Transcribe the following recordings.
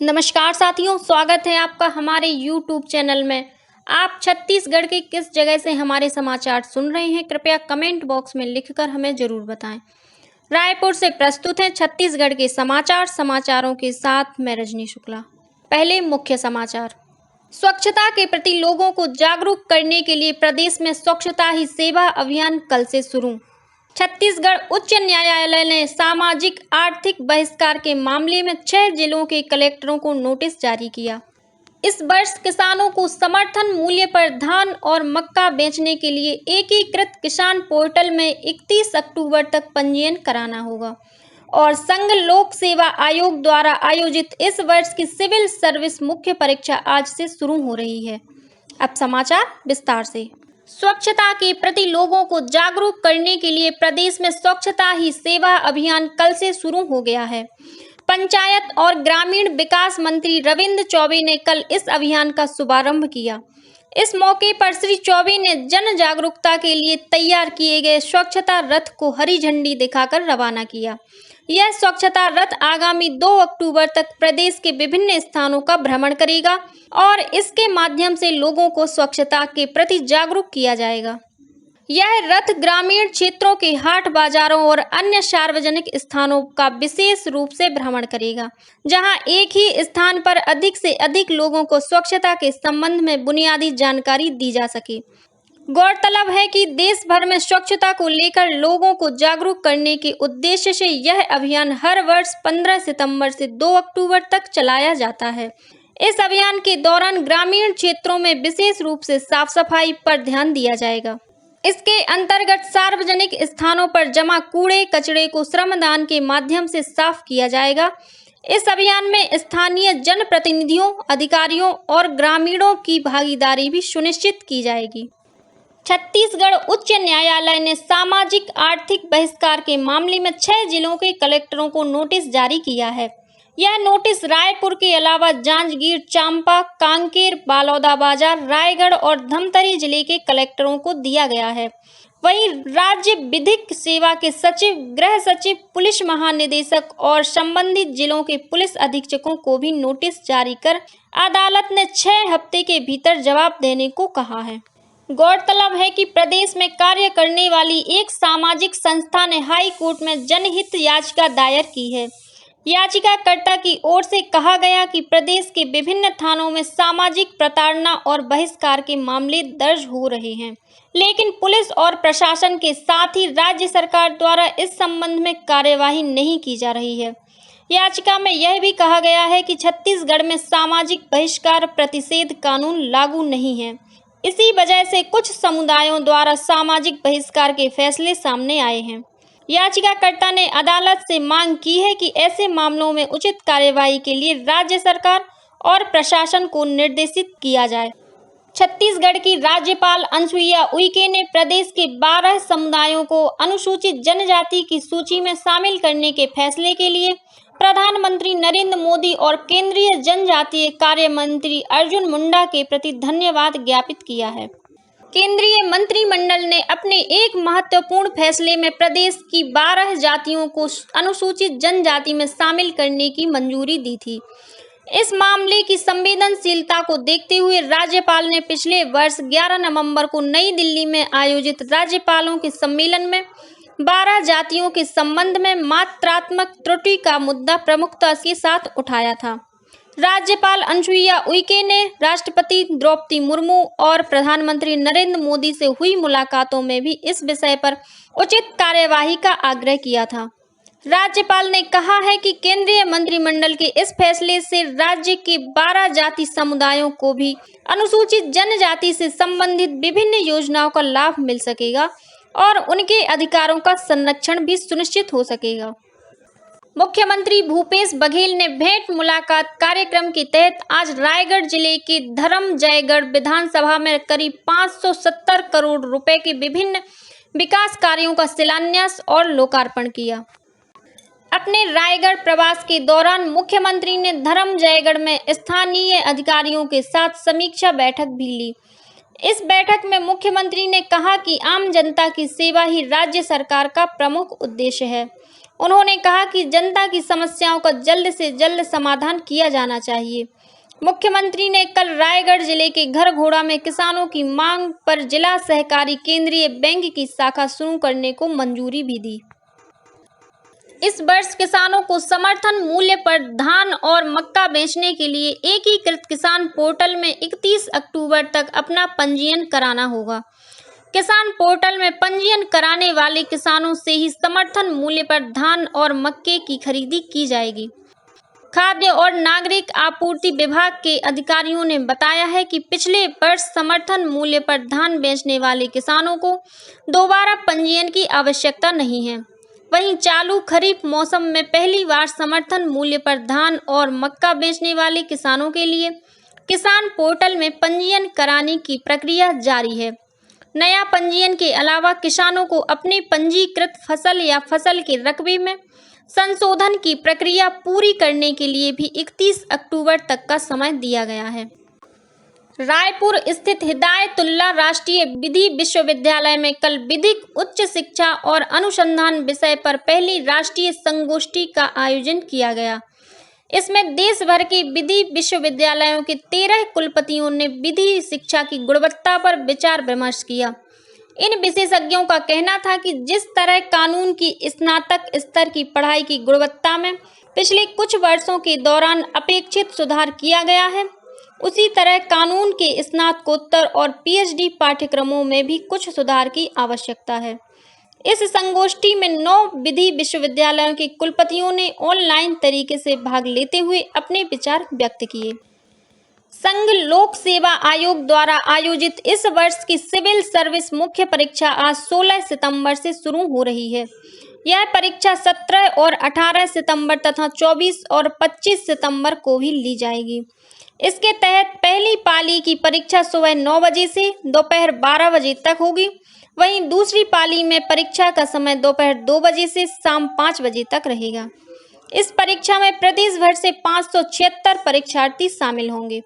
नमस्कार साथियों, स्वागत है आपका हमारे YouTube चैनल में। आप छत्तीसगढ़ के किस जगह से हमारे समाचार सुन रहे हैं, कृपया कमेंट बॉक्स में लिखकर हमें ज़रूर बताएं। रायपुर से प्रस्तुत हैं छत्तीसगढ़ के समाचार। समाचारों के साथ मैं रजनी शुक्ला। पहले मुख्य समाचार। स्वच्छता के प्रति लोगों को जागरूक करने के लिए प्रदेश में स्वच्छता ही सेवा अभियान कल से शुरू। छत्तीसगढ़ उच्च न्यायालय ने सामाजिक आर्थिक बहिष्कार के मामले में 6 जिलों के कलेक्टरों को नोटिस जारी किया। इस वर्ष किसानों को समर्थन मूल्य पर धान और मक्का बेचने के लिए एकीकृत किसान पोर्टल में 31 अक्टूबर तक पंजीयन कराना होगा और संघ लोक सेवा आयोग द्वारा आयोजित इस वर्ष की सिविल सर्विस मुख्य परीक्षा आज से शुरू हो रही है। अब समाचार विस्तार से। स्वच्छता के प्रति लोगों को जागरूक करने के लिए प्रदेश में स्वच्छता ही सेवा अभियान कल से शुरू हो गया है। पंचायत और ग्रामीण विकास मंत्री रविंद्र चौबे ने कल इस अभियान का शुभारंभ किया। इस मौके पर श्री चौबे ने जन जागरूकता के लिए तैयार किए गए स्वच्छता रथ को हरी झंडी दिखाकर रवाना किया। यह स्वच्छता रथ आगामी 2 अक्टूबर तक प्रदेश के विभिन्न स्थानों का भ्रमण करेगा और इसके माध्यम से लोगों को स्वच्छता के प्रति जागरूक किया जाएगा। यह रथ ग्रामीण क्षेत्रों के हाट बाजारों और अन्य सार्वजनिक स्थानों का विशेष रूप से भ्रमण करेगा, जहां एक ही स्थान पर अधिक से अधिक लोगों को स्वच्छता के संबंध में बुनियादी जानकारी दी जा सके। गौरतलब है कि देश भर में स्वच्छता को लेकर लोगों को जागरूक करने के उद्देश्य से यह अभियान हर वर्ष 15 सितंबर से 2 अक्टूबर तक चलाया जाता है। इस अभियान के दौरान ग्रामीण क्षेत्रों में विशेष रूप से साफ सफाई पर ध्यान दिया जाएगा। इसके अंतर्गत सार्वजनिक स्थानों पर जमा कूड़े कचरे को श्रमदान के माध्यम से साफ किया जाएगा। इस अभियान में स्थानीय जनप्रतिनिधियों, अधिकारियों और ग्रामीणों की भागीदारी भी सुनिश्चित की जाएगी। छत्तीसगढ़ उच्च न्यायालय ने सामाजिक आर्थिक बहिष्कार के मामले में 6 जिलों के कलेक्टरों को नोटिस जारी किया है। यह नोटिस रायपुर के अलावा जांजगीर चांपा, कांकेर, बलौदाबाजार, रायगढ़ और धमतरी जिले के कलेक्टरों को दिया गया है। वहीं राज्य विधिक सेवा के सचिव, गृह सचिव, पुलिस महानिदेशक और संबंधित जिलों के पुलिस अधीक्षकों को भी नोटिस जारी कर अदालत ने 6 हफ्ते के भीतर जवाब देने को कहा है। गौरतलब है कि प्रदेश में कार्य करने वाली एक सामाजिक संस्था ने हाई कोर्ट में जनहित याचिका दायर की है। याचिकाकर्ता की ओर से कहा गया कि प्रदेश के विभिन्न थानों में सामाजिक प्रताड़ना और बहिष्कार के मामले दर्ज हो रहे हैं, लेकिन पुलिस और प्रशासन के साथ ही राज्य सरकार द्वारा इस संबंध में कार्यवाही नहीं की जा रही है। याचिका में यह भी कहा गया है कि छत्तीसगढ़ में सामाजिक बहिष्कार प्रतिषेध कानून लागू नहीं है। इसी वजह से कुछ समुदायों द्वारा सामाजिक बहिष्कार के फैसले सामने आए हैं। याचिकाकर्ता ने अदालत से मांग की है कि ऐसे मामलों में उचित कार्यवाही के लिए राज्य सरकार और प्रशासन को निर्देशित किया जाए। छत्तीसगढ़ की राज्यपाल अनुसुईया उइके ने प्रदेश के 12 समुदायों को अनुसूचित जनजाति की सूची में शामिल करने के फैसले के लिए प्रधानमंत्री नरेंद्र मोदी और केंद्रीय जनजातीय कार्य मंत्री अर्जुन मुंडा के प्रति धन्यवाद ज्ञापित किया है। केंद्रीय मंत्रिमंडल ने अपने एक महत्वपूर्ण फैसले में प्रदेश की 12 जातियों को अनुसूचित जनजाति में शामिल करने की मंजूरी दी थी। इस मामले की संवेदनशीलता को देखते हुए राज्यपाल ने पिछले वर्ष 11 नवंबर को नई दिल्ली में आयोजित राज्यपालों के सम्मेलन में 12 जातियों के संबंध में मात्रात्मक त्रुटि का मुद्दा प्रमुखता के साथ उठाया था। राज्यपाल अनुसुईया उइके ने राष्ट्रपति द्रौपदी मुर्मू और प्रधानमंत्री नरेंद्र मोदी से हुई मुलाकातों में भी इस विषय पर उचित कार्यवाही का आग्रह किया था। राज्यपाल ने कहा है कि केंद्रीय मंत्रिमंडल के इस फैसले से राज्य के 12 जाति समुदायों को भी अनुसूचित जनजाति से संबंधित विभिन्न योजनाओं का लाभ मिल सकेगा और उनके अधिकारों का संरक्षण भी सुनिश्चित हो सकेगा। मुख्यमंत्री भूपेश बघेल ने भेंट मुलाकात कार्यक्रम के तहत आज रायगढ़ जिले के धरमजयगढ़ विधानसभा में करीब 570 करोड़ रुपए के विभिन्न विकास कार्यों का शिलान्यास और लोकार्पण किया। अपने रायगढ़ प्रवास के दौरान मुख्यमंत्री ने धरमजयगढ़ में स्थानीय अधिकारियों के साथ समीक्षा बैठक भी ली। इस बैठक में मुख्यमंत्री ने कहा कि आम जनता की सेवा ही राज्य सरकार का प्रमुख उद्देश्य है। उन्होंने कहा कि जनता की समस्याओं का जल्द से जल्द समाधान किया जाना चाहिए। मुख्यमंत्री ने कल रायगढ़ जिले के घरघोड़ा में किसानों की मांग पर जिला सहकारी केंद्रीय बैंक की शाखा शुरू करने को मंजूरी भी दी। इस वर्ष किसानों को समर्थन मूल्य पर धान और मक्का बेचने के लिए एकीकृत किसान पोर्टल में 31 अक्टूबर तक अपना पंजीयन कराना होगा। किसान पोर्टल में पंजीयन कराने वाले किसानों से ही समर्थन मूल्य पर धान और मक्के की खरीदी की जाएगी। खाद्य और नागरिक आपूर्ति विभाग के अधिकारियों ने बताया है कि पिछले वर्ष समर्थन मूल्य पर धान बेचने वाले किसानों को दोबारा पंजीयन की आवश्यकता नहीं है। वहीं चालू खरीफ मौसम में पहली बार समर्थन मूल्य पर धान और मक्का बेचने वाले किसानों के लिए किसान पोर्टल में पंजीयन कराने की प्रक्रिया जारी है। नया पंजीयन के अलावा किसानों को अपने पंजीकृत फसल या फसल के रकबे में संशोधन की प्रक्रिया पूरी करने के लिए भी 31 अक्टूबर तक का समय दिया गया है। रायपुर स्थित हिदायतुल्लाह राष्ट्रीय विधि विश्वविद्यालय में कल विधिक उच्च शिक्षा और अनुसंधान विषय पर पहली राष्ट्रीय संगोष्ठी का आयोजन किया गया। इसमें देश भर के विधि विश्वविद्यालयों के 13 कुलपतियों ने विधि शिक्षा की गुणवत्ता पर विचार विमर्श किया। इन विशेषज्ञों का कहना था कि जिस तरह कानून की स्नातक स्तर की पढ़ाई की गुणवत्ता में पिछले कुछ वर्षों के दौरान अपेक्षित सुधार किया गया है, उसी तरह कानून के स्नातकोत्तर और पीएचडी पाठ्यक्रमों में भी कुछ सुधार की आवश्यकता है। इस संगोष्ठी में 9 विधि विश्वविद्यालयों के कुलपतियों ने ऑनलाइन तरीके से भाग लेते हुए अपने विचार व्यक्त किए। संघ लोक सेवा आयोग द्वारा आयोजित इस वर्ष की सिविल सर्विस मुख्य परीक्षा आज 16 सितंबर से शुरू हो रही है। यह परीक्षा 17 और 18 सितंबर तथा 24 और 25 सितंबर को भी ली जाएगी। इसके तहत पहली पाली की परीक्षा सुबह 9 बजे से दोपहर 12 बजे तक होगी। वहीं दूसरी पाली में परीक्षा का समय दोपहर 2 बजे से शाम 5 बजे तक रहेगा। इस परीक्षा में प्रदेश भर से 576 परीक्षार्थी शामिल होंगे।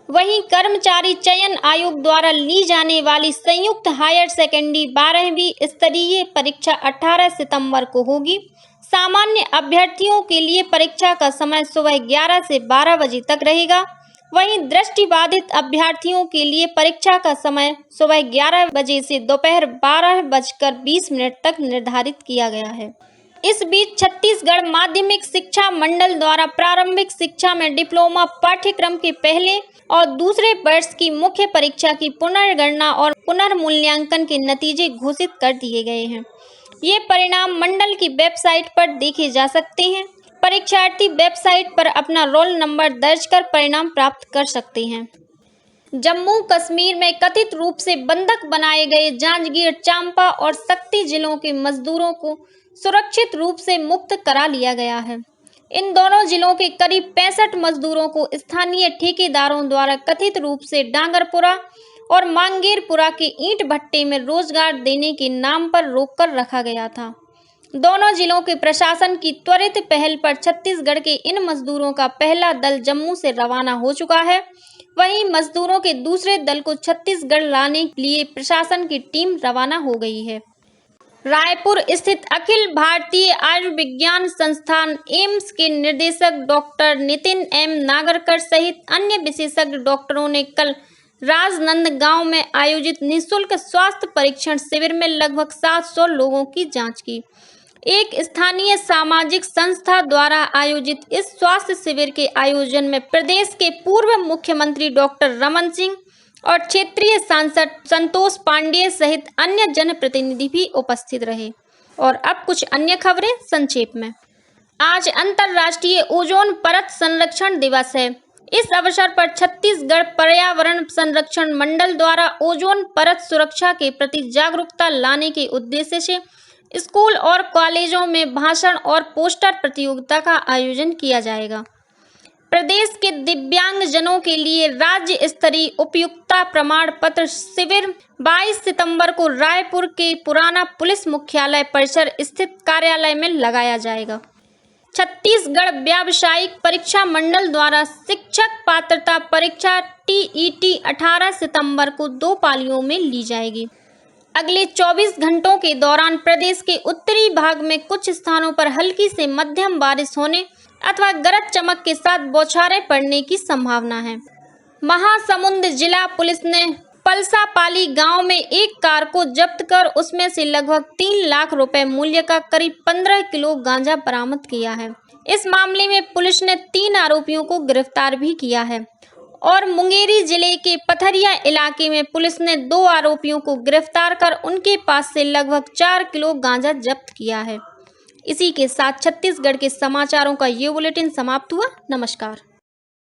वहीं कर्मचारी चयन आयोग द्वारा ली जाने वाली संयुक्त हायर सेकेंडरी 12वीं स्तरीय परीक्षा 18 सितंबर को होगी। सामान्य अभ्यर्थियों के लिए परीक्षा का समय सुबह 11 से 12 बजे तक रहेगा। वहीं दृष्टिबाधित अभ्यर्थियों के लिए परीक्षा का समय सुबह 11 बजे से दोपहर 12:20 तक निर्धारित किया गया है। इस बीच छत्तीसगढ़ माध्यमिक शिक्षा मंडल द्वारा प्रारंभिक शिक्षा में डिप्लोमा पाठ्यक्रम के पहले और दूसरे वर्ष की मुख्य परीक्षा की पुनर्गणना और पुनर्मूल्यांकन के नतीजे घोषित कर दिए गए हैं। ये परिणाम मंडल की वेबसाइट पर देखे जा सकते हैं। परीक्षार्थी वेबसाइट पर अपना रोल नंबर दर्ज कर परिणाम प्राप्त कर सकते हैं। जम्मू कश्मीर में कथित रूप से बंधक बनाए गए जांजगीर चांपा और शक्ति जिलों के मजदूरों को सुरक्षित रूप से मुक्त करा लिया गया है। इन दोनों जिलों के करीब 65 मजदूरों को स्थानीय ठेकेदारों द्वारा कथित रूप से डांगरपुरा और मांगेरपुरा के ईंट भट्टे में रोजगार देने के नाम पर रोककर रखा गया था। दोनों जिलों के प्रशासन की त्वरित पहल पर छत्तीसगढ़ के इन मजदूरों का पहला दल जम्मू से रवाना हो चुका है। वहीं मजदूरों के दूसरे दल को छत्तीसगढ़ लाने के लिए प्रशासन की टीम रवाना हो गई है। रायपुर स्थित अखिल भारतीय आयुर्विज्ञान संस्थान एम्स के निदेशक डॉक्टर नितिन एम नागरकर सहित अन्य विशेषज्ञ डॉक्टरों ने कल राजनांदगांव में आयोजित निःशुल्क स्वास्थ्य परीक्षण शिविर में लगभग 700 लोगों की जांच की। एक स्थानीय सामाजिक संस्था द्वारा आयोजित इस स्वास्थ्य शिविर के आयोजन में प्रदेश के पूर्व मुख्यमंत्री डॉक्टर रमन सिंह और क्षेत्रीय सांसद संतोष पांडेय सहित अन्य जनप्रतिनिधि भी उपस्थित रहे। और अब कुछ अन्य खबरें संक्षेप में। आज अंतर्राष्ट्रीय ओजोन परत संरक्षण दिवस है। इस अवसर पर छत्तीसगढ़ पर्यावरण संरक्षण मंडल द्वारा ओजोन परत सुरक्षा के प्रति जागरूकता लाने के उद्देश्य से स्कूल और कॉलेजों में भाषण और पोस्टर प्रतियोगिता का आयोजन किया जाएगा। प्रदेश के दिव्यांगजनों के लिए राज्य स्तरीय उपयुक्तता प्रमाण पत्र शिविर 22 सितंबर को रायपुर के पुराना पुलिस मुख्यालय परिसर स्थित कार्यालय में लगाया जाएगा। छत्तीसगढ़ व्यावसायिक परीक्षा मंडल द्वारा शिक्षक पात्रता परीक्षा TET 18 सितंबर को 2 पालियों में ली जाएगी। अगले 24 घंटों के दौरान प्रदेश के उत्तरी भाग में कुछ स्थानों पर हल्की से मध्यम बारिश होने अथवा गरज चमक के साथ बौछारें पड़ने की संभावना है। महासमुंद जिला पुलिस ने पलसापाली गांव में एक कार को जब्त कर उसमें से लगभग 3 लाख रुपए मूल्य का करीब 15 किलो गांजा बरामद किया है। इस मामले में पुलिस ने 3 आरोपियों को गिरफ्तार भी किया है और मुंगेरी जिले के पथरिया इलाके में पुलिस ने 2 आरोपियों को गिरफ्तार कर उनके पास से लगभग 4 किलो गांजा जब्त किया है। इसी के साथ छत्तीसगढ़ के समाचारों का ये बुलेटिन समाप्त हुआ। नमस्कार।